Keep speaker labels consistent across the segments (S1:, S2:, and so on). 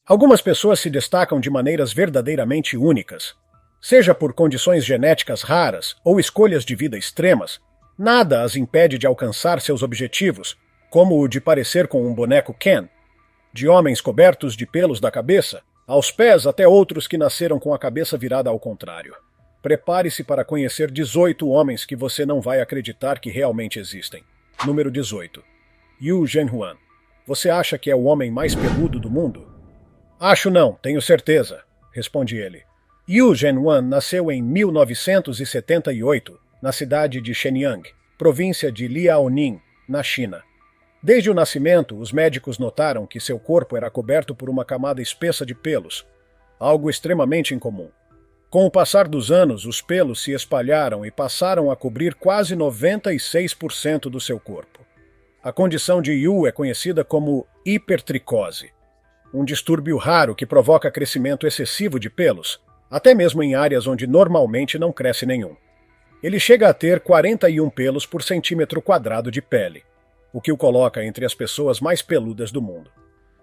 S1: Algumas pessoas se destacam de maneiras verdadeiramente únicas. Seja por condições genéticas raras ou escolhas de vida extremas, nada as impede de alcançar seus objetivos, como o de parecer com um boneco Ken. De homens cobertos de pelos da cabeça, aos pés até outros que nasceram com a cabeça virada ao contrário. Prepare-se para conhecer 18 homens que você não vai acreditar que realmente existem. Número 18. Yu Zhenhuan. Você acha que é o homem mais peludo do mundo? Acho não, tenho certeza, responde ele. Yu Zhenhuan nasceu em 1978, na cidade de Shenyang, província de Liaoning, na China. Desde o nascimento, os médicos notaram que seu corpo era coberto por uma camada espessa de pelos, algo extremamente incomum. Com o passar dos anos, os pelos se espalharam e passaram a cobrir quase 96% do seu corpo. A condição de Yu é conhecida como hipertricose, um distúrbio raro que provoca crescimento excessivo de pelos, até mesmo em áreas onde normalmente não cresce nenhum. Ele chega a ter 41 pelos por centímetro quadrado de pele, o que o coloca entre as pessoas mais peludas do mundo.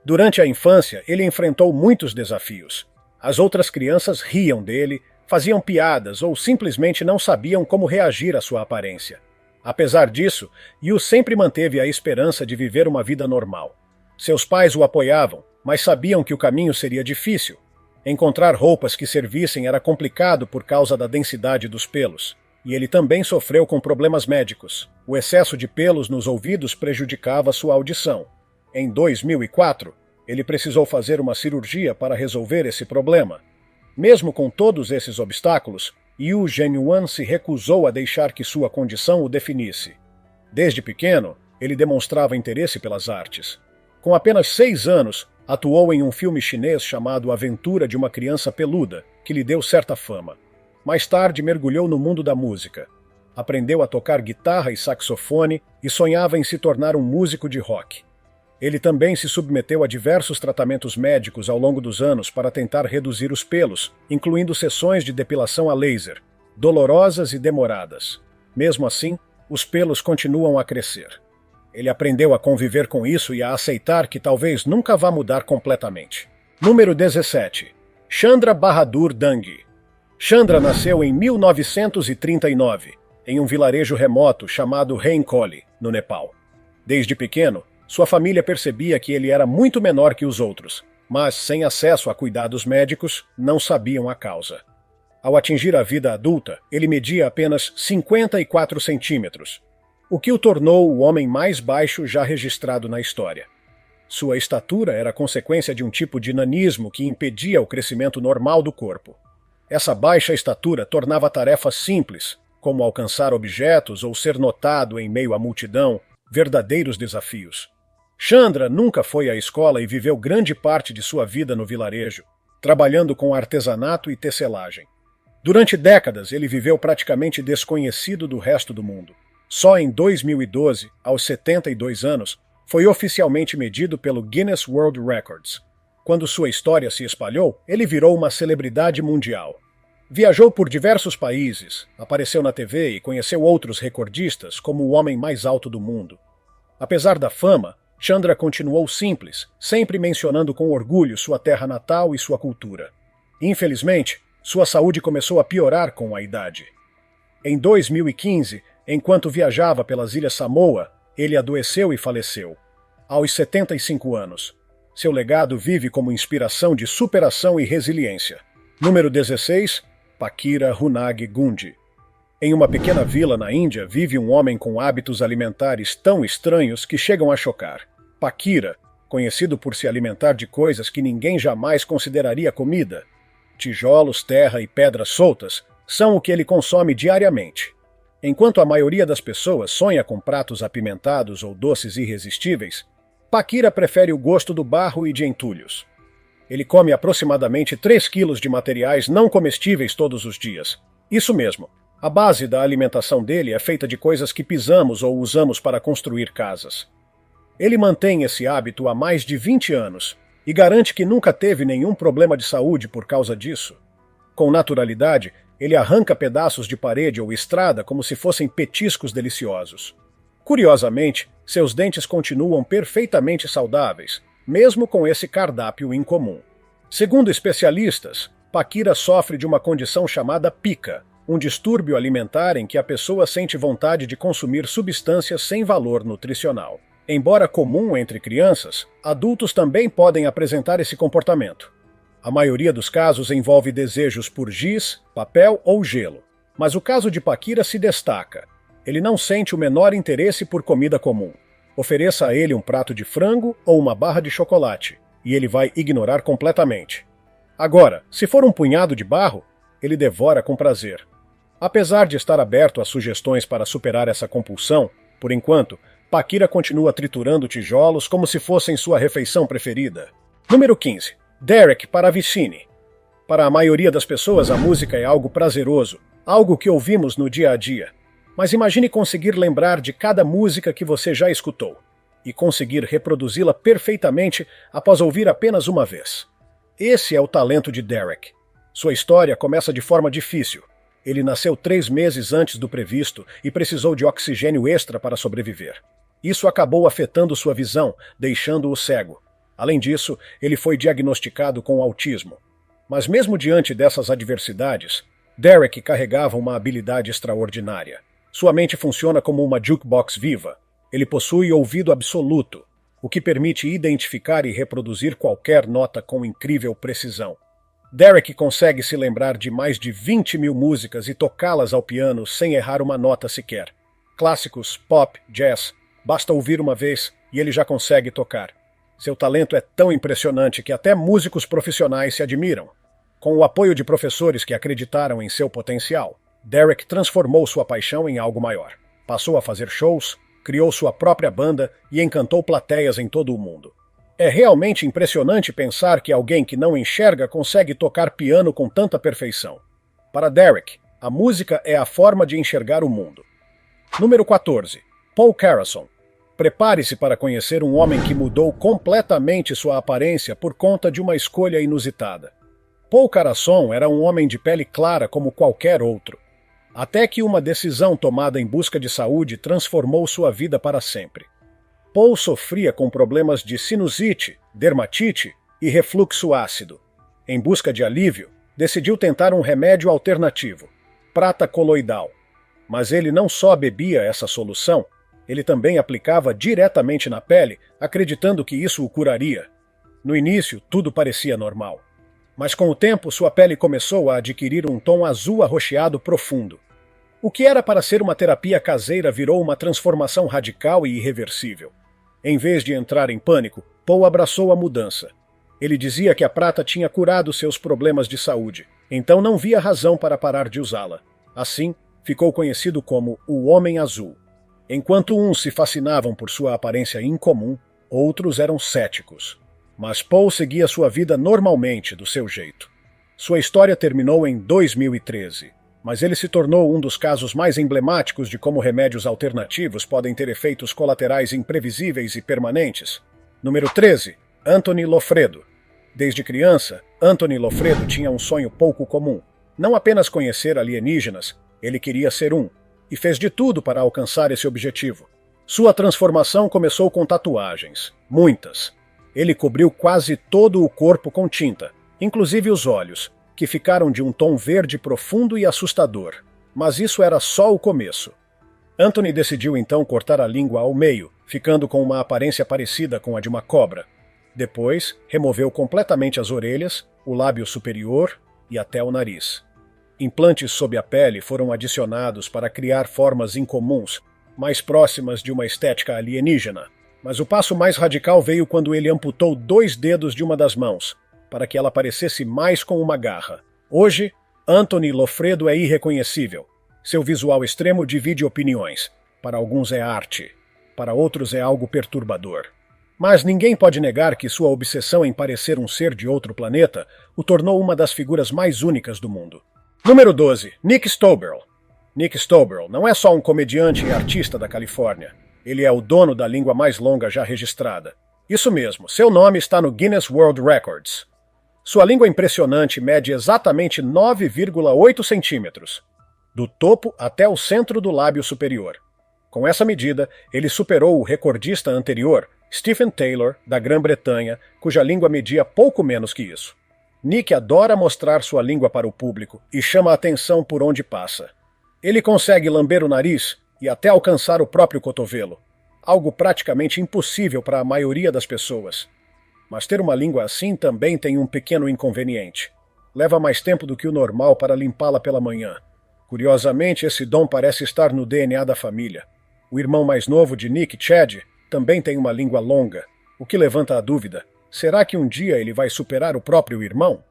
S1: Durante a infância, ele enfrentou muitos desafios. As outras crianças riam dele, faziam piadas ou simplesmente não sabiam como reagir à sua aparência. Apesar disso, Yu sempre manteve a esperança de viver uma vida normal. Seus pais o apoiavam, mas sabiam que o caminho seria difícil. Encontrar roupas que servissem era complicado por causa da densidade dos pelos. E ele também sofreu com problemas médicos. O excesso de pelos nos ouvidos prejudicava sua audição. Em 2004, ele precisou fazer uma cirurgia para resolver esse problema. Mesmo com todos esses obstáculos, Yu Zhenhuan se recusou a deixar que sua condição o definisse. Desde pequeno, ele demonstrava interesse pelas artes. Com apenas 6 anos, atuou em um filme chinês chamado Aventura de uma Criança Peluda, que lhe deu certa fama. Mais tarde, mergulhou no mundo da música. Aprendeu a tocar guitarra e saxofone e sonhava em se tornar um músico de rock. Ele também se submeteu a diversos tratamentos médicos ao longo dos anos para tentar reduzir os pelos, incluindo sessões de depilação a laser, dolorosas e demoradas. Mesmo assim, os pelos continuam a crescer. Ele aprendeu a conviver com isso e a aceitar que talvez nunca vá mudar completamente. Número 17. Chandra Bahadur Dangi. Chandra nasceu em 1939, em um vilarejo remoto chamado Rainkoli, no Nepal. Desde pequeno, sua família percebia que ele era muito menor que os outros, mas, sem acesso a cuidados médicos, não sabiam a causa. Ao atingir a vida adulta, ele media apenas 54 centímetros, o que o tornou o homem mais baixo já registrado na história. Sua estatura era consequência de um tipo de nanismo que impedia o crescimento normal do corpo. Essa baixa estatura tornava tarefas simples, como alcançar objetos ou ser notado em meio à multidão, verdadeiros desafios. Chandra nunca foi à escola e viveu grande parte de sua vida no vilarejo, trabalhando com artesanato e tecelagem. Durante décadas, ele viveu praticamente desconhecido do resto do mundo. Só em 2012, aos 72 anos, foi oficialmente medido pelo Guinness World Records. Quando sua história se espalhou, ele virou uma celebridade mundial. Viajou por diversos países, apareceu na TV e conheceu outros recordistas como o homem mais alto do mundo. Apesar da fama, Chandra continuou simples, sempre mencionando com orgulho sua terra natal e sua cultura. Infelizmente, sua saúde começou a piorar com a idade. Em 2015, enquanto viajava pelas Ilhas Samoa, ele adoeceu e faleceu, aos 75 anos. Seu legado vive como inspiração de superação e resiliência. Número 16. Pakira Hunag Gundi. Em uma pequena vila na Índia vive um homem com hábitos alimentares tão estranhos que chegam a chocar. Pakira, conhecido por se alimentar de coisas que ninguém jamais consideraria comida, tijolos, terra e pedras soltas, são o que ele consome diariamente. Enquanto a maioria das pessoas sonha com pratos apimentados ou doces irresistíveis, Pakira prefere o gosto do barro e de entulhos. Ele come aproximadamente 3 quilos de materiais não comestíveis todos os dias. Isso mesmo, a base da alimentação dele é feita de coisas que pisamos ou usamos para construir casas. Ele mantém esse hábito há mais de 20 anos e garante que nunca teve nenhum problema de saúde por causa disso. Com naturalidade, ele arranca pedaços de parede ou estrada como se fossem petiscos deliciosos. Curiosamente, seus dentes continuam perfeitamente saudáveis, mesmo com esse cardápio incomum. Segundo especialistas, Paquira sofre de uma condição chamada pica, um distúrbio alimentar em que a pessoa sente vontade de consumir substâncias sem valor nutricional. Embora comum entre crianças, adultos também podem apresentar esse comportamento. A maioria dos casos envolve desejos por giz, papel ou gelo. Mas o caso de Paquira se destaca. Ele não sente o menor interesse por comida comum. Ofereça a ele um prato de frango ou uma barra de chocolate, e ele vai ignorar completamente. Agora, se for um punhado de barro, ele devora com prazer. Apesar de estar aberto a sugestões para superar essa compulsão, por enquanto, Paquira continua triturando tijolos como se fossem sua refeição preferida. Número 15. Derek Paravicini. Para a maioria das pessoas, a música é algo prazeroso, algo que ouvimos no dia a dia. Mas imagine conseguir lembrar de cada música que você já escutou e conseguir reproduzi-la perfeitamente após ouvir apenas uma vez. Esse é o talento de Derek. Sua história começa de forma difícil. Ele nasceu 3 meses antes do previsto e precisou de oxigênio extra para sobreviver. Isso acabou afetando sua visão, deixando-o cego. Além disso, ele foi diagnosticado com autismo. Mas mesmo diante dessas adversidades, Derek carregava uma habilidade extraordinária. Sua mente funciona como uma jukebox viva. Ele possui ouvido absoluto, o que permite identificar e reproduzir qualquer nota com incrível precisão. Derek consegue se lembrar de mais de 20.000 músicas e tocá-las ao piano sem errar uma nota sequer. Clássicos, pop, jazz, basta ouvir uma vez e ele já consegue tocar. Seu talento é tão impressionante que até músicos profissionais se admiram. Com o apoio de professores que acreditaram em seu potencial, Derek transformou sua paixão em algo maior. Passou a fazer shows, criou sua própria banda e encantou plateias em todo o mundo. É realmente impressionante pensar que alguém que não enxerga consegue tocar piano com tanta perfeição. Para Derek, a música é a forma de enxergar o mundo. Número 14. Paul Carrason. Prepare-se para conhecer um homem que mudou completamente sua aparência por conta de uma escolha inusitada. Paul Carrason era um homem de pele clara como qualquer outro, até que uma decisão tomada em busca de saúde transformou sua vida para sempre. Paul sofria com problemas de sinusite, dermatite e refluxo ácido. Em busca de alívio, decidiu tentar um remédio alternativo, prata coloidal. Mas ele não só bebia essa solução, ele também aplicava diretamente na pele, acreditando que isso o curaria. No início, tudo parecia normal. Mas com o tempo, sua pele começou a adquirir um tom azul arroxeado profundo. O que era para ser uma terapia caseira virou uma transformação radical e irreversível. Em vez de entrar em pânico, Paul abraçou a mudança. Ele dizia que a prata tinha curado seus problemas de saúde, então não via razão para parar de usá-la. Assim, ficou conhecido como o Homem Azul. Enquanto uns se fascinavam por sua aparência incomum, outros eram céticos. Mas Paul seguia sua vida normalmente, do seu jeito. Sua história terminou em 2013, mas ele se tornou um dos casos mais emblemáticos de como remédios alternativos podem ter efeitos colaterais imprevisíveis e permanentes. Número 13. Anthony Loffredo. Desde criança, Anthony Loffredo tinha um sonho pouco comum. Não apenas conhecer alienígenas, ele queria ser um, e fez de tudo para alcançar esse objetivo. Sua transformação começou com tatuagens, muitas. Ele cobriu quase todo o corpo com tinta, inclusive os olhos, que ficaram de um tom verde profundo e assustador. Mas isso era só o começo. Anthony decidiu então cortar a língua ao meio, ficando com uma aparência parecida com a de uma cobra. Depois, removeu completamente as orelhas, o lábio superior e até o nariz. Implantes sob a pele foram adicionados para criar formas incomuns, mais próximas de uma estética alienígena. Mas o passo mais radical veio quando ele amputou 2 dedos de uma das mãos, para que ela parecesse mais com uma garra. Hoje, Anthony Loffredo é irreconhecível. Seu visual extremo divide opiniões. Para alguns é arte, para outros é algo perturbador. Mas ninguém pode negar que sua obsessão em parecer um ser de outro planeta o tornou uma das figuras mais únicas do mundo. Número 12. Nick Stoberl. Nick Stoberl não é só um comediante e artista da Califórnia. Ele é o dono da língua mais longa já registrada. Isso mesmo, seu nome está no Guinness World Records. Sua língua impressionante mede exatamente 9,8 centímetros, do topo até o centro do lábio superior. Com essa medida, ele superou o recordista anterior, Stephen Taylor, da Grã-Bretanha, cuja língua media pouco menos que isso. Nick adora mostrar sua língua para o público e chama a atenção por onde passa. Ele consegue lamber o nariz e até alcançar o próprio cotovelo, algo praticamente impossível para a maioria das pessoas. Mas ter uma língua assim também tem um pequeno inconveniente. Leva mais tempo do que o normal para limpá-la pela manhã. Curiosamente, esse dom parece estar no DNA da família. O irmão mais novo de Nick, Chad, também tem uma língua longa, o que levanta a dúvida: será que um dia ele vai superar o próprio irmão?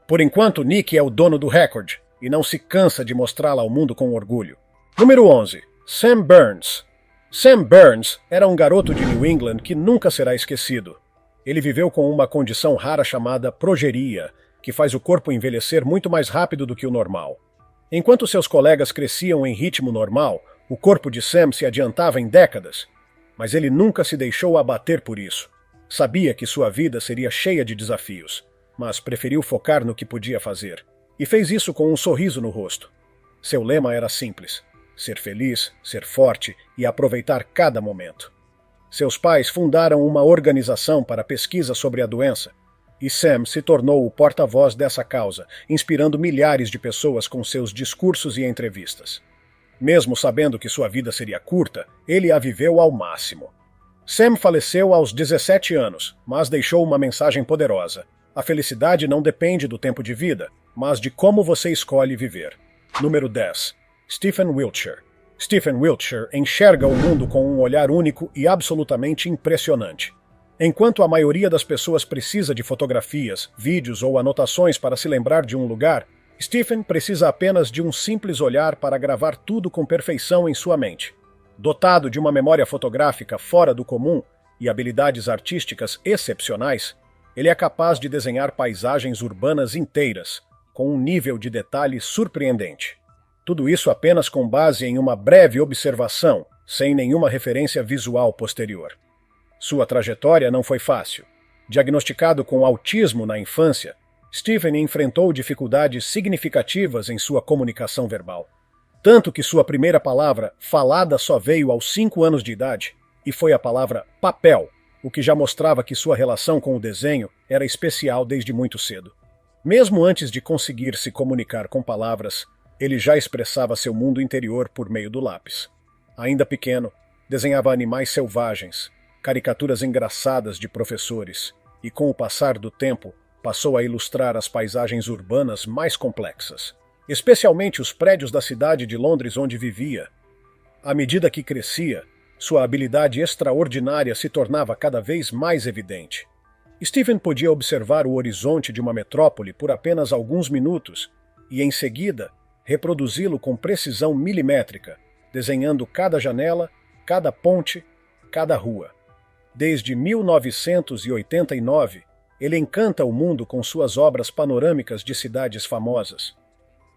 S1: Por enquanto, Nick é o dono do recorde e não se cansa de mostrá-la ao mundo com orgulho. Número 11. Sam Burns. Sam Burns era um garoto de New England que nunca será esquecido. Ele viveu com uma condição rara chamada progeria, que faz o corpo envelhecer muito mais rápido do que o normal. Enquanto seus colegas cresciam em ritmo normal, o corpo de Sam se adiantava em décadas. Mas ele nunca se deixou abater por isso. Sabia que sua vida seria cheia de desafios, mas preferiu focar no que podia fazer. E fez isso com um sorriso no rosto. Seu lema era simples: ser feliz, ser forte e aproveitar cada momento. Seus pais fundaram uma organização para pesquisa sobre a doença, e Sam se tornou o porta-voz dessa causa, inspirando milhares de pessoas com seus discursos e entrevistas. Mesmo sabendo que sua vida seria curta, ele a viveu ao máximo. Sam faleceu aos 17 anos, mas deixou uma mensagem poderosa. A felicidade não depende do tempo de vida, mas de como você escolhe viver. Número 10. Stephen Wiltshire. Stephen Wiltshire enxerga o mundo com um olhar único e absolutamente impressionante. Enquanto a maioria das pessoas precisa de fotografias, vídeos ou anotações para se lembrar de um lugar, Stephen precisa apenas de um simples olhar para gravar tudo com perfeição em sua mente. Dotado de uma memória fotográfica fora do comum e habilidades artísticas excepcionais, ele é capaz de desenhar paisagens urbanas inteiras, com um nível de detalhe surpreendente. Tudo isso apenas com base em uma breve observação, sem nenhuma referência visual posterior. Sua trajetória não foi fácil. Diagnosticado com autismo na infância, Stephen enfrentou dificuldades significativas em sua comunicação verbal. Tanto que sua primeira palavra falada só veio aos 5 anos de idade, e foi a palavra papel, o que já mostrava que sua relação com o desenho era especial desde muito cedo. Mesmo antes de conseguir se comunicar com palavras, ele já expressava seu mundo interior por meio do lápis. Ainda pequeno, desenhava animais selvagens, caricaturas engraçadas de professores, e com o passar do tempo, passou a ilustrar as paisagens urbanas mais complexas, especialmente os prédios da cidade de Londres onde vivia. À medida que crescia, sua habilidade extraordinária se tornava cada vez mais evidente. Stephen podia observar o horizonte de uma metrópole por apenas alguns minutos e, em seguida, reproduzi-lo com precisão milimétrica, desenhando cada janela, cada ponte, cada rua. Desde 1989, ele encanta o mundo com suas obras panorâmicas de cidades famosas.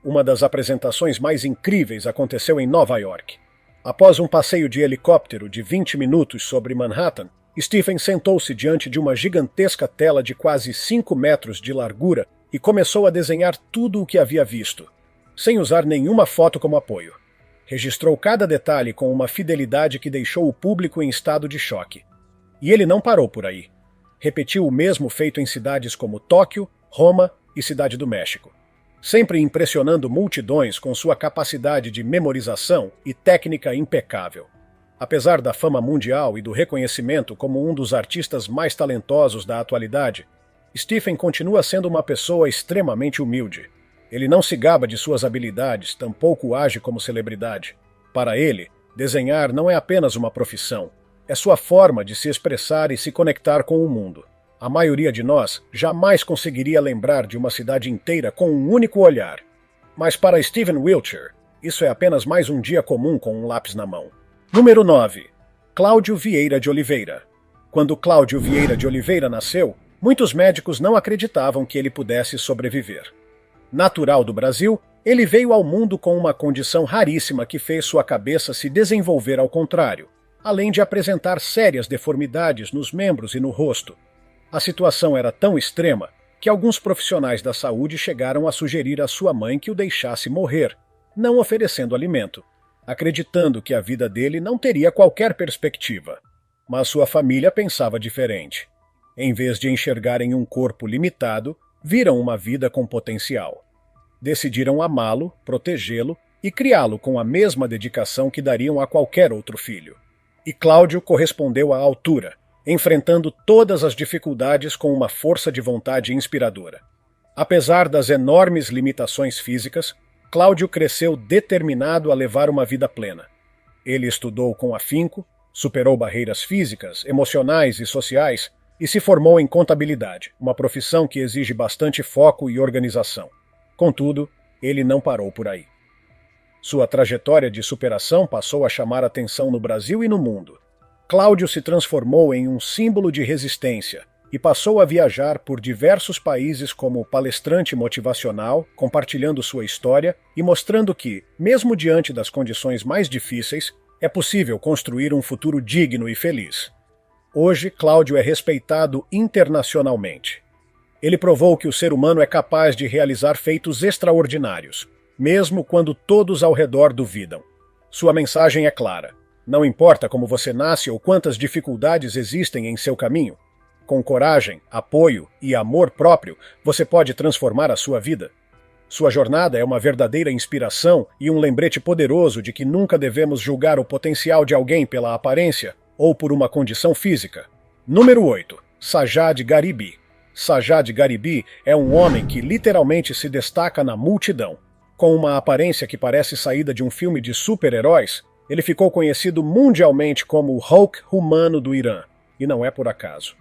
S1: Uma das apresentações mais incríveis aconteceu em Nova York. Após um passeio de helicóptero de 20 minutos sobre Manhattan, Stephen sentou-se diante de uma gigantesca tela de quase 5 metros de largura e começou a desenhar tudo o que havia visto, sem usar nenhuma foto como apoio. Registrou cada detalhe com uma fidelidade que deixou o público em estado de choque. E ele não parou por aí. Repetiu o mesmo feito em cidades como Tóquio, Roma e Cidade do México, sempre impressionando multidões com sua capacidade de memorização e técnica impecável. Apesar da fama mundial e do reconhecimento como um dos artistas mais talentosos da atualidade, Stephen continua sendo uma pessoa extremamente humilde. Ele não se gaba de suas habilidades, tampouco age como celebridade. Para ele, desenhar não é apenas uma profissão, é sua forma de se expressar e se conectar com o mundo. A maioria de nós jamais conseguiria lembrar de uma cidade inteira com um único olhar. Mas para Stephen Wiltshire, isso é apenas mais um dia comum com um lápis na mão. Número 9. Cláudio Vieira de Oliveira. Quando Cláudio Vieira de Oliveira nasceu, muitos médicos não acreditavam que ele pudesse sobreviver. Natural do Brasil, ele veio ao mundo com uma condição raríssima que fez sua cabeça se desenvolver ao contrário, além de apresentar sérias deformidades nos membros e no rosto. A situação era tão extrema que alguns profissionais da saúde chegaram a sugerir à sua mãe que o deixasse morrer, não oferecendo alimento, acreditando que a vida dele não teria qualquer perspectiva. Mas sua família pensava diferente. Em vez de enxergarem um corpo limitado, viram uma vida com potencial. Decidiram amá-lo, protegê-lo e criá-lo com a mesma dedicação que dariam a qualquer outro filho. E Cláudio correspondeu à altura, enfrentando todas as dificuldades com uma força de vontade inspiradora. Apesar das enormes limitações físicas, Cláudio cresceu determinado a levar uma vida plena. Ele estudou com afinco, superou barreiras físicas, emocionais e sociais e se formou em contabilidade, uma profissão que exige bastante foco e organização. Contudo, ele não parou por aí. Sua trajetória de superação passou a chamar atenção no Brasil e no mundo. Cláudio se transformou em um símbolo de resistência e passou a viajar por diversos países como palestrante motivacional, compartilhando sua história e mostrando que, mesmo diante das condições mais difíceis, é possível construir um futuro digno e feliz. Hoje, Cláudio é respeitado internacionalmente. Ele provou que o ser humano é capaz de realizar feitos extraordinários, mesmo quando todos ao redor duvidam. Sua mensagem é clara. Não importa como você nasce ou quantas dificuldades existem em seu caminho, com coragem, apoio e amor próprio, você pode transformar a sua vida. Sua jornada é uma verdadeira inspiração e um lembrete poderoso de que nunca devemos julgar o potencial de alguém pela aparência ou por uma condição física. Número 8. Sajad Garibi. Sajad Garibi é um homem que literalmente se destaca na multidão. Com uma aparência que parece saída de um filme de super-heróis, ele ficou conhecido mundialmente como o Hulk humano do Irã, e não é por acaso.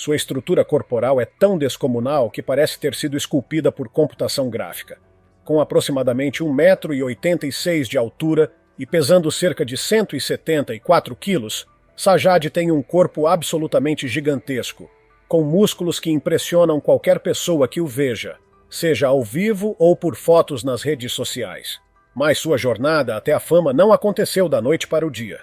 S1: Sua estrutura corporal é tão descomunal que parece ter sido esculpida por computação gráfica. Com aproximadamente 1,86 m de altura e pesando cerca de 174 quilos, Sajad tem um corpo absolutamente gigantesco, com músculos que impressionam qualquer pessoa que o veja, seja ao vivo ou por fotos nas redes sociais. Mas sua jornada até a fama não aconteceu da noite para o dia.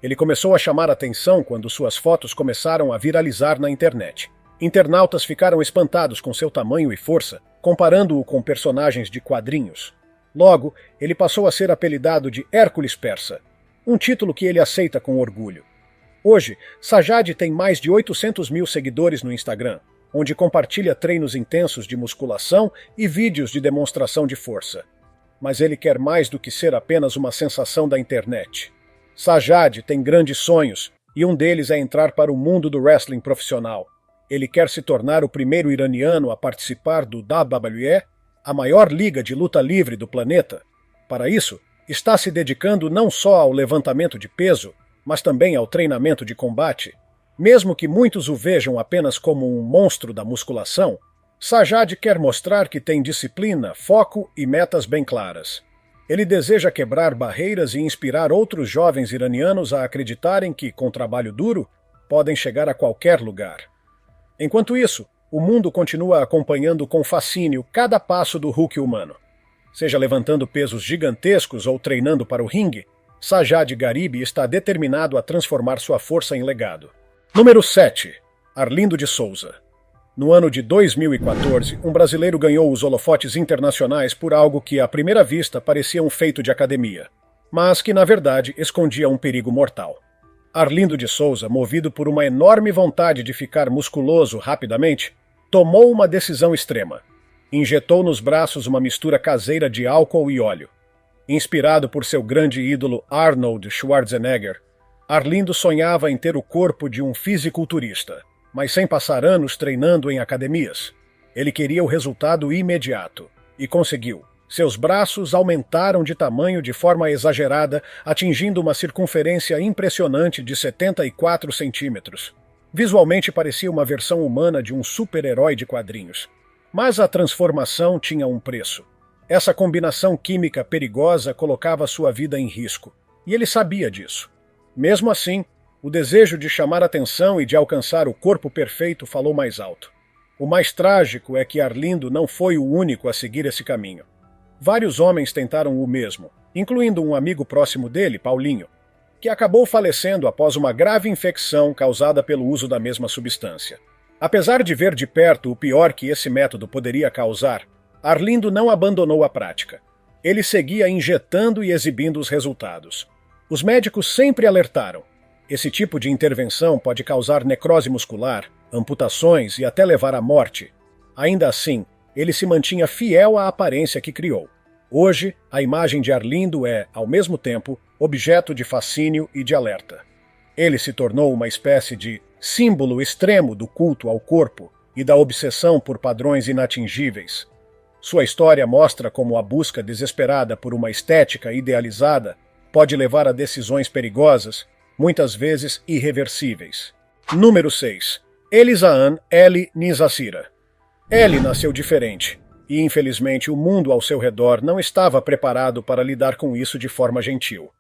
S1: Ele começou a chamar atenção quando suas fotos começaram a viralizar na internet. Internautas ficaram espantados com seu tamanho e força, comparando-o com personagens de quadrinhos. Logo, ele passou a ser apelidado de Hércules Persa, um título que ele aceita com orgulho. Hoje, Sajad tem mais de 800 mil seguidores no Instagram, onde compartilha treinos intensos de musculação e vídeos de demonstração de força. Mas ele quer mais do que ser apenas uma sensação da internet. Sajad tem grandes sonhos, e um deles é entrar para o mundo do wrestling profissional. Ele quer se tornar o primeiro iraniano a participar do WWE, a maior liga de luta livre do planeta. Para isso, está se dedicando não só ao levantamento de peso, mas também ao treinamento de combate. Mesmo que muitos o vejam apenas como um monstro da musculação, Sajad quer mostrar que tem disciplina, foco e metas bem claras. Ele deseja quebrar barreiras e inspirar outros jovens iranianos a acreditarem que, com trabalho duro, podem chegar a qualquer lugar. Enquanto isso, o mundo continua acompanhando com fascínio cada passo do Hulk humano. Seja levantando pesos gigantescos ou treinando para o ringue, Sajad Garibi está determinado a transformar sua força em legado. Número 7. Arlindo de Souza. No ano de 2014, um brasileiro ganhou os holofotes internacionais por algo que, à primeira vista, parecia um feito de academia, mas que, na verdade, escondia um perigo mortal. Arlindo de Souza, movido por uma enorme vontade de ficar musculoso rapidamente, tomou uma decisão extrema. Injetou nos braços uma mistura caseira de álcool e óleo. Inspirado por seu grande ídolo Arnold Schwarzenegger, Arlindo sonhava em ter o corpo de um fisiculturista, mas sem passar anos treinando em academias. Ele queria o resultado imediato, e conseguiu. Seus braços aumentaram de tamanho de forma exagerada, atingindo uma circunferência impressionante de 74 centímetros. Visualmente parecia uma versão humana de um super-herói de quadrinhos. Mas a transformação tinha um preço. Essa combinação química perigosa colocava sua vida em risco, e ele sabia disso. Mesmo assim, o desejo de chamar atenção e de alcançar o corpo perfeito falou mais alto. O mais trágico é que Arlindo não foi o único a seguir esse caminho. Vários homens tentaram o mesmo, incluindo um amigo próximo dele, Paulinho, que acabou falecendo após uma grave infecção causada pelo uso da mesma substância. Apesar de ver de perto o pior que esse método poderia causar, Arlindo não abandonou a prática. Ele seguia injetando e exibindo os resultados. Os médicos sempre alertaram. Esse tipo de intervenção pode causar necrose muscular, amputações e até levar à morte. Ainda assim, ele se mantinha fiel à aparência que criou. Hoje, a imagem de Arlindo é, ao mesmo tempo, objeto de fascínio e de alerta. Ele se tornou uma espécie de símbolo extremo do culto ao corpo e da obsessão por padrões inatingíveis. Sua história mostra como a busca desesperada por uma estética idealizada pode levar a decisões perigosas, muitas vezes irreversíveis. Número 6. Elisaan Eli Nisasira. Eli nasceu diferente, e infelizmente o mundo ao seu redor não estava preparado para lidar com isso de forma gentil.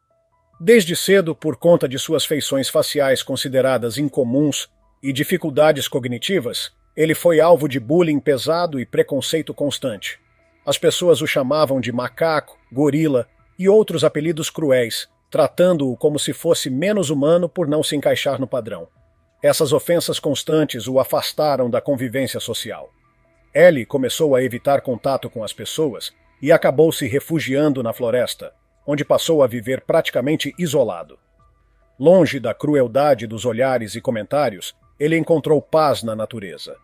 S1: Desde cedo, por conta de suas feições faciais consideradas incomuns e dificuldades cognitivas, ele foi alvo de bullying pesado e preconceito constante. As pessoas o chamavam de macaco, gorila e outros apelidos cruéis, tratando-o como se fosse menos humano por não se encaixar no padrão. Essas ofensas constantes o afastaram da convivência social. Eli começou a evitar contato com as pessoas e acabou se refugiando na floresta, onde passou a viver praticamente isolado. Longe da crueldade dos olhares e comentários, ele encontrou paz na natureza.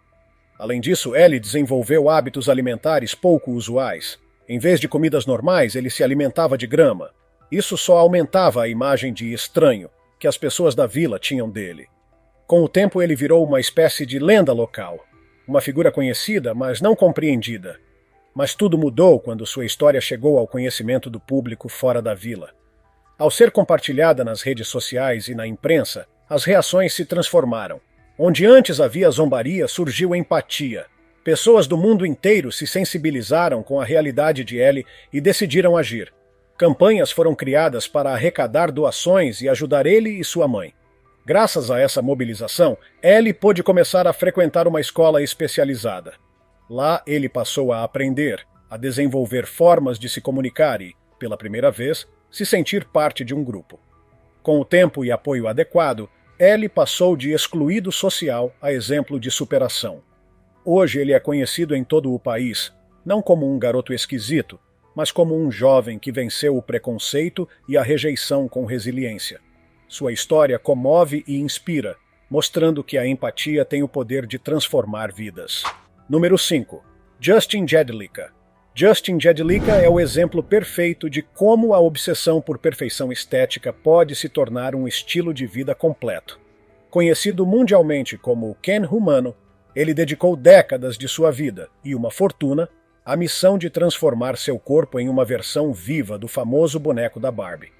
S1: Além disso, Eli desenvolveu hábitos alimentares pouco usuais. Em vez de comidas normais, ele se alimentava de grama. Isso só aumentava a imagem de estranho que as pessoas da vila tinham dele. Com o tempo, ele virou uma espécie de lenda local. Uma figura conhecida, mas não compreendida. Mas tudo mudou quando sua história chegou ao conhecimento do público fora da vila. Ao ser compartilhada nas redes sociais e na imprensa, as reações se transformaram. Onde antes havia zombaria, surgiu empatia. Pessoas do mundo inteiro se sensibilizaram com a realidade de Eli e decidiram agir. Campanhas foram criadas para arrecadar doações e ajudar ele e sua mãe. Graças a essa mobilização, Eli pôde começar a frequentar uma escola especializada. Lá ele passou a aprender, a desenvolver formas de se comunicar e, pela primeira vez, se sentir parte de um grupo. Com o tempo e apoio adequado, Eli passou de excluído social a exemplo de superação. Hoje ele é conhecido em todo o país, não como um garoto esquisito, mas como um jovem que venceu o preconceito e a rejeição com resiliência. Sua história comove e inspira, mostrando que a empatia tem o poder de transformar vidas. Número 5. Justin Jedlicka. Justin Jedlicka é o exemplo perfeito de como a obsessão por perfeição estética pode se tornar um estilo de vida completo. Conhecido mundialmente como Ken Humano, ele dedicou décadas de sua vida e uma fortuna à missão de transformar seu corpo em uma versão viva do famoso boneco da Barbie.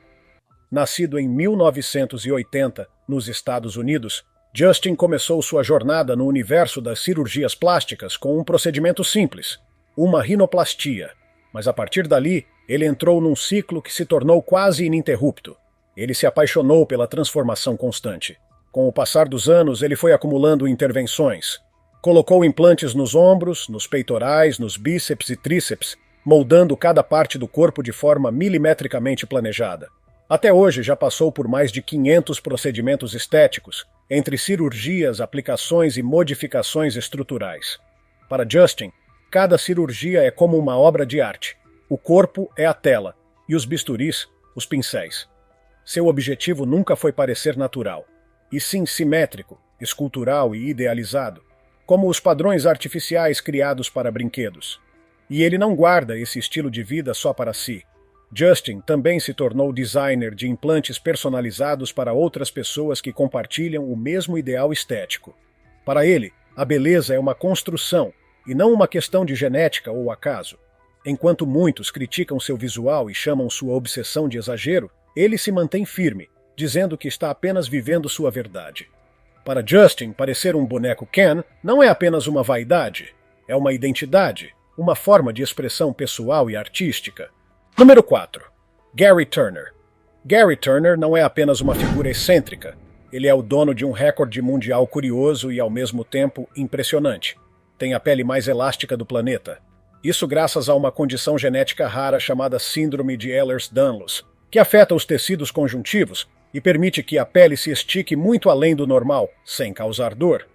S1: Nascido em 1980, nos Estados Unidos, Justin começou sua jornada no universo das cirurgias plásticas com um procedimento simples, uma rinoplastia. Mas a partir dali, ele entrou num ciclo que se tornou quase ininterrupto. Ele se apaixonou pela transformação constante. Com o passar dos anos, ele foi acumulando intervenções. Colocou implantes nos ombros, nos peitorais, nos bíceps e tríceps, moldando cada parte do corpo de forma milimetricamente planejada. Até hoje já passou por mais de 500 procedimentos estéticos, entre cirurgias, aplicações e modificações estruturais. Para Justin, cada cirurgia é como uma obra de arte. O corpo é a tela e os bisturis, os pincéis. Seu objetivo nunca foi parecer natural, e sim simétrico, escultural e idealizado, como os padrões artificiais criados para brinquedos. E ele não guarda esse estilo de vida só para si. Justin também se tornou designer de implantes personalizados para outras pessoas que compartilham o mesmo ideal estético. Para ele, a beleza é uma construção e não uma questão de genética ou acaso. Enquanto muitos criticam seu visual e chamam sua obsessão de exagero, ele se mantém firme, dizendo que está apenas vivendo sua verdade. Para Justin, parecer um boneco Ken não é apenas uma vaidade, é uma identidade, uma forma de expressão pessoal e artística. Número 4. Gary Turner. Gary Turner não é apenas uma figura excêntrica, ele é o dono de um recorde mundial curioso e ao mesmo tempo impressionante. Tem a pele mais elástica do planeta. Isso graças a uma condição genética rara chamada Síndrome de Ehlers-Danlos, que afeta os tecidos conjuntivos e permite que a pele se estique muito além do normal, sem causar dor.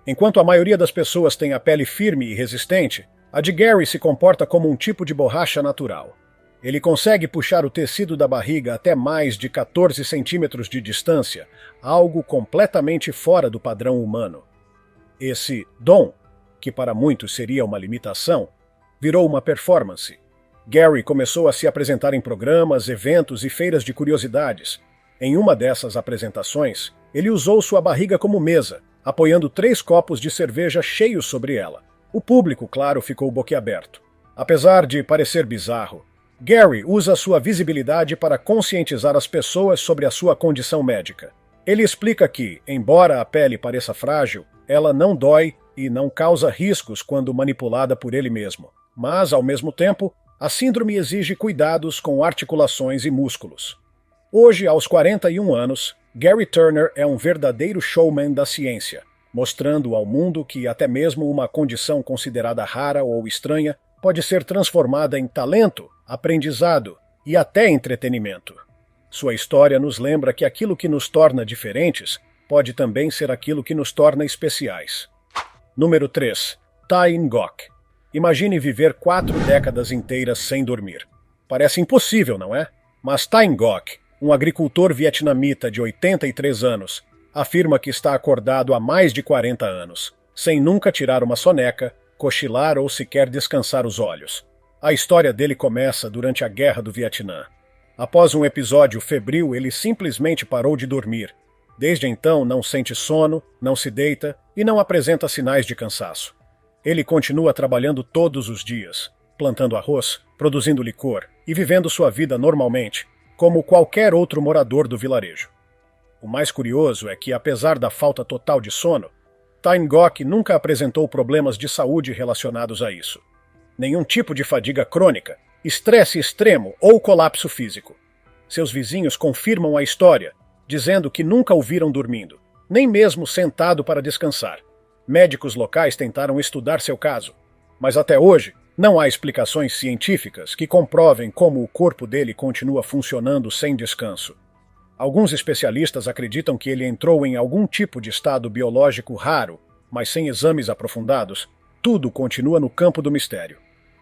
S1: Enquanto a maioria das pessoas tem a pele firme e resistente, a de Gary se comporta como um tipo de borracha natural. Ele consegue puxar o tecido da barriga até mais de 14 centímetros de distância, algo completamente fora do padrão humano. Esse dom que para muitos seria uma limitação, virou uma performance. Gary começou a se apresentar em programas, eventos e feiras de curiosidades. Em uma dessas apresentações, ele usou sua barriga como mesa, apoiando 3 copos de cerveja cheios sobre ela. O público, claro, ficou boquiaberto. Apesar de parecer bizarro, Gary usa sua visibilidade para conscientizar as pessoas sobre a sua condição médica. Ele explica que, embora a pele pareça frágil, ela não dói e não causa riscos quando manipulada por ele mesmo. Mas, ao mesmo tempo, a síndrome exige cuidados com articulações e músculos. Hoje, aos 41 anos, Gary Turner é um verdadeiro showman da ciência, mostrando ao mundo que até mesmo uma condição considerada rara ou estranha pode ser transformada em talento, aprendizado e até entretenimento. Sua história nos lembra que aquilo que nos torna diferentes pode também ser aquilo que nos torna especiais. Número 3. Thai Ngoc. Imagine viver 4 décadas inteiras sem dormir. Parece impossível, não é? Mas Thai Ngoc, um agricultor vietnamita de 83 anos, afirma que está acordado há mais de 40 anos, sem nunca tirar uma soneca, cochilar ou sequer descansar os olhos. A história dele começa durante a Guerra do Vietnã. Após um episódio febril, ele simplesmente parou de dormir. Desde então, não sente sono, não se deita e não apresenta sinais de cansaço. Ele continua trabalhando todos os dias, plantando arroz, produzindo licor e vivendo sua vida normalmente, como qualquer outro morador do vilarejo. O mais curioso é que, apesar da falta total de sono, Thai Ngoc nunca apresentou problemas de saúde relacionados a isso. Nenhum tipo de fadiga crônica, estresse extremo ou colapso físico. Seus vizinhos confirmam a história, dizendo que nunca o viram dormindo, nem mesmo sentado para descansar. Médicos locais tentaram estudar seu caso, mas até hoje não há explicações científicas que comprovem como o corpo dele continua funcionando sem descanso. Alguns especialistas acreditam que ele entrou em algum tipo de estado biológico raro, mas sem exames aprofundados, tudo continua no campo do mistério.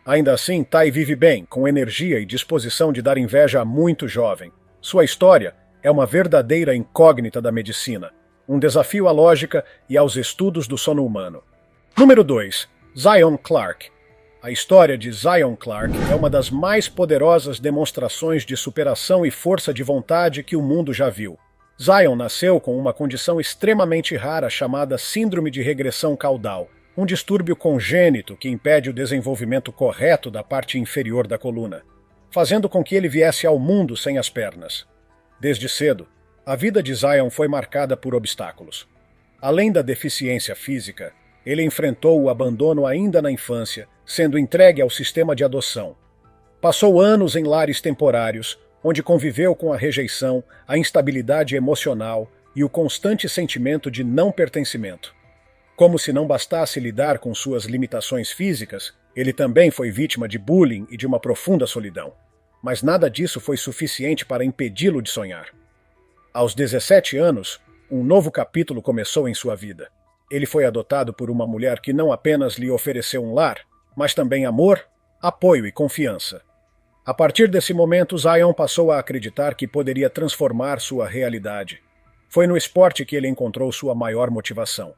S1: Ainda assim, Tai vive bem, com energia e disposição de dar inveja a muito jovem. Sua história é uma verdadeira incógnita da medicina, um desafio à lógica e aos estudos do sono humano. Número 2. Zion Clark. A história de Zion Clark é uma das mais poderosas demonstrações de superação e força de vontade que o mundo já viu. Zion nasceu com uma condição extremamente rara chamada síndrome de regressão caudal, um distúrbio congênito que impede o desenvolvimento correto da parte inferior da coluna, fazendo com que ele viesse ao mundo sem as pernas. Desde cedo, a vida de Zion foi marcada por obstáculos. Além da deficiência física, ele enfrentou o abandono ainda na infância, sendo entregue ao sistema de adoção. Passou anos em lares temporários, onde conviveu com a rejeição, a instabilidade emocional e o constante sentimento de não pertencimento. Como se não bastasse lidar com suas limitações físicas, ele também foi vítima de bullying e de uma profunda solidão. Mas nada disso foi suficiente para impedi-lo de sonhar. Aos 17 anos, um novo capítulo começou em sua vida. Ele foi adotado por uma mulher que não apenas lhe ofereceu um lar, mas também amor, apoio e confiança. A partir desse momento, Zion passou a acreditar que poderia transformar sua realidade. Foi no esporte que ele encontrou sua maior motivação.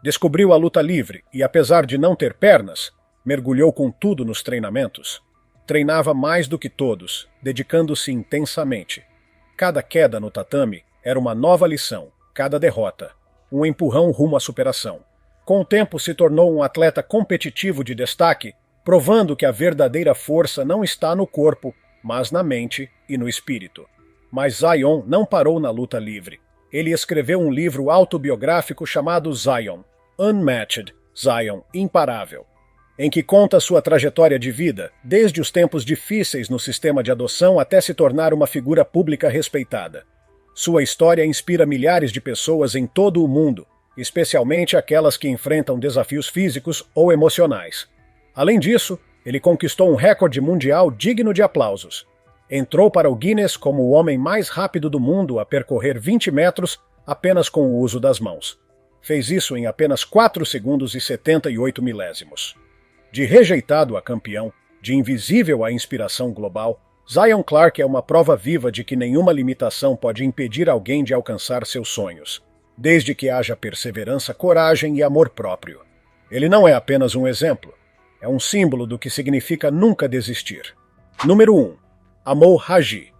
S1: Descobriu a luta livre e, apesar de não ter pernas, mergulhou com tudo nos treinamentos. Treinava mais do que todos, dedicando-se intensamente. Cada queda no tatame era uma nova lição, cada derrota, um empurrão rumo à superação. Com o tempo se tornou um atleta competitivo de destaque, provando que a verdadeira força não está no corpo, mas na mente e no espírito. Mas Zion não parou na luta livre. Ele escreveu um livro autobiográfico chamado Zion, Unmatched, Zion, Imparável, em que conta sua trajetória de vida, desde os tempos difíceis no sistema de adoção até se tornar uma figura pública respeitada. Sua história inspira milhares de pessoas em todo o mundo, especialmente aquelas que enfrentam desafios físicos ou emocionais. Além disso, ele conquistou um recorde mundial digno de aplausos. Entrou para o Guinness como o homem mais rápido do mundo a percorrer 20 metros apenas com o uso das mãos. Fez isso em apenas 4 segundos e 78 milésimos. De rejeitado a campeão, de invisível a inspiração global, Zion Clark é uma prova viva de que nenhuma limitação pode impedir alguém de alcançar seus sonhos, desde que haja perseverança, coragem e amor próprio. Ele não é apenas um exemplo, é um símbolo do que significa nunca desistir. Número 1. Amol Haji.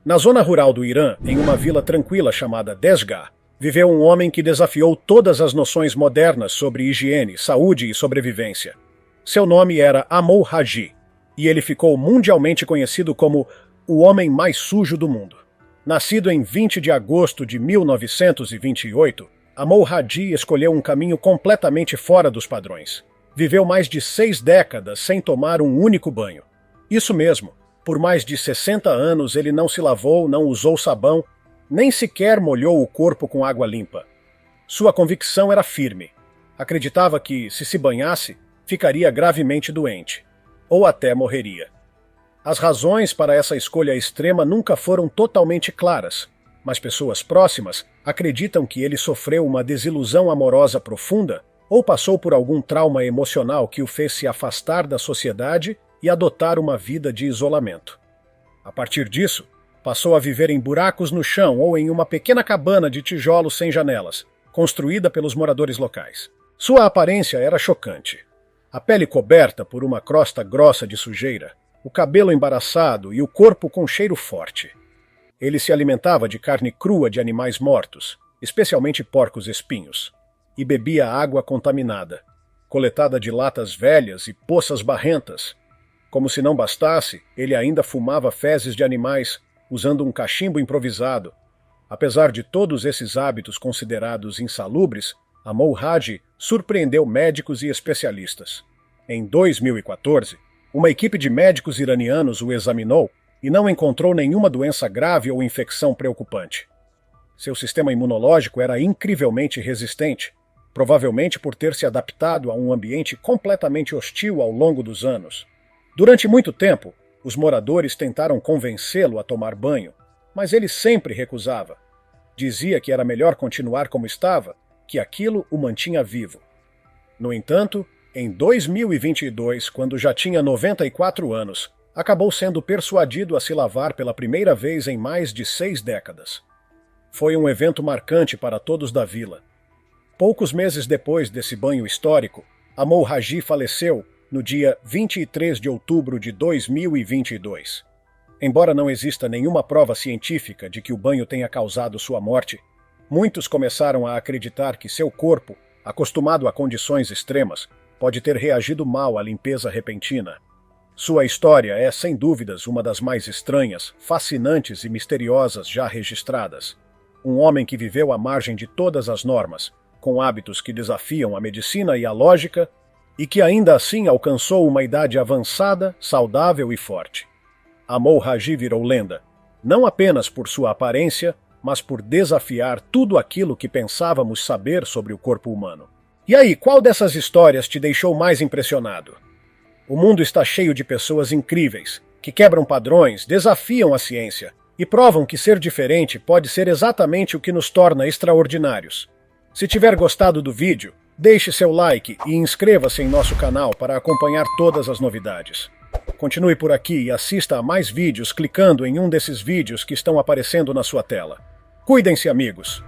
S1: Na zona rural do Irã, em uma vila tranquila chamada Desgah, viveu um homem que desafiou todas as noções modernas sobre higiene, saúde e sobrevivência. Seu nome era Amol Haji, e ele ficou mundialmente conhecido como o homem mais sujo do mundo. Nascido em 20 de agosto de 1928, Amol Haji escolheu um caminho completamente fora dos padrões. Viveu mais de 6 décadas sem tomar um único banho. Isso mesmo, por mais de 60 anos ele não se lavou, não usou sabão, nem sequer molhou o corpo com água limpa. Sua convicção era firme. Acreditava que, se banhasse, ficaria gravemente doente, ou até morreria. As razões para essa escolha extrema nunca foram totalmente claras, mas pessoas próximas acreditam que ele sofreu uma desilusão amorosa profunda ou passou por algum trauma emocional que o fez se afastar da sociedade e adotar uma vida de isolamento. A partir disso, passou a viver em buracos no chão ou em uma pequena cabana de tijolos sem janelas, construída pelos moradores locais. Sua aparência era chocante. A pele coberta por uma crosta grossa de sujeira, o cabelo embaraçado e o corpo com cheiro forte. Ele se alimentava de carne crua de animais mortos, especialmente porcos-espinhos, e bebia água contaminada, coletada de latas velhas e poças barrentas. Como se não bastasse, ele ainda fumava fezes de animais, usando um cachimbo improvisado. Apesar de todos esses hábitos considerados insalubres, Amol Haji surpreendeu médicos e especialistas. Em 2014, uma equipe de médicos iranianos o examinou e não encontrou nenhuma doença grave ou infecção preocupante. Seu sistema imunológico era incrivelmente resistente, provavelmente por ter se adaptado a um ambiente completamente hostil ao longo dos anos. Durante muito tempo, os moradores tentaram convencê-lo a tomar banho, mas ele sempre recusava. Dizia que era melhor continuar como estava, que aquilo o mantinha vivo. No entanto, em 2022, quando já tinha 94 anos, acabou sendo persuadido a se lavar pela primeira vez em mais de 6 décadas. Foi um evento marcante para todos da vila. Poucos meses depois desse banho histórico, Amol Haji faleceu no dia 23 de outubro de 2022. Embora não exista nenhuma prova científica de que o banho tenha causado sua morte, muitos começaram a acreditar que seu corpo, acostumado a condições extremas, pode ter reagido mal à limpeza repentina. Sua história é, sem dúvidas, uma das mais estranhas, fascinantes e misteriosas já registradas. Um homem que viveu à margem de todas as normas, com hábitos que desafiam a medicina e a lógica, e que ainda assim alcançou uma idade avançada, saudável e forte. Amol Haji virou lenda, não apenas por sua aparência, mas por desafiar tudo aquilo que pensávamos saber sobre o corpo humano. E aí, qual dessas histórias te deixou mais impressionado? O mundo está cheio de pessoas incríveis, que quebram padrões, desafiam a ciência e provam que ser diferente pode ser exatamente o que nos torna extraordinários. Se tiver gostado do vídeo, deixe seu like e inscreva-se em nosso canal para acompanhar todas as novidades. Continue por aqui e assista a mais vídeos clicando em um desses vídeos que estão aparecendo na sua tela. Cuidem-se, amigos!